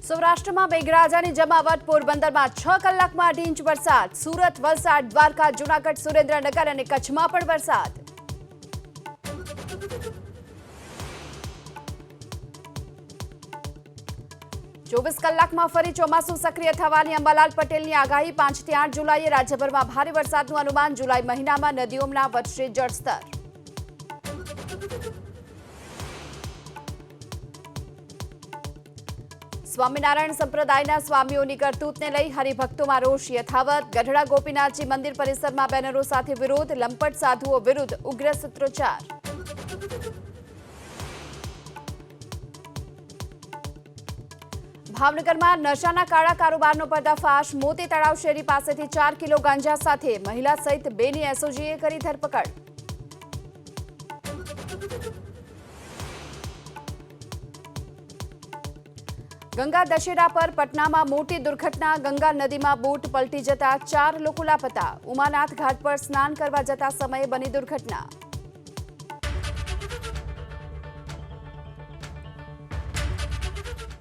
સૌરાષ્ટ્રમાં મેઘરાજાની જમાવટ. પોરબંદરમાં 6 કલાકમાં 8 ઇંચ વરસાદ. સુરત, વલસાડ, દ્વારકા, જૂનાગઢ, સુરેન્દ્રનગર અને કચ્છમાં પણ વરસાદ. ચોવીસ કલાકમાં ફરી ચોમાસું સક્રિય થવાની અંબાલાલ પટેલની આગાહી. 5 થી 8 જુલાઈએ રાજ્યભરમાં ભારે વરસાદનું અનુમાન. જુલાઈ મહિનામાં નદીઓમાં વધશે જળસ્તર. સ્વામિનારાયણ સંપ્રદાયના સ્વામીઓની કરતૂતને લઈ હરિભક્તોમાં રોષ યથાવત. ગઢડા ગોપીનાથજી મંદિર પરિસરમાં બેનરો સાથે વિરોધ. લંપટ સાધુઓ વિરુદ્ધ ઉગ્ર સૂત્રોચ્ચાર. ભાવનગરમાં નશાના કાળા કારોબારનો પર્દાફાશ. મોતી તળાવ શેરી પાસેથી 4 કિલો ગાંજા સાથે મહિલા સહિત 2ની એસઓજીએ કરી ધરપકડ. ગંગા દશેરા પર પટનામાં મોટી દુર્ઘટના. ગંગા નદીમાં બોટ પલટી જતા 4 લોકો લાપતા. ઉમાનાથ ઘાટ પર સ્નાન કરવા જતા સમયે બની દુર્ઘટના.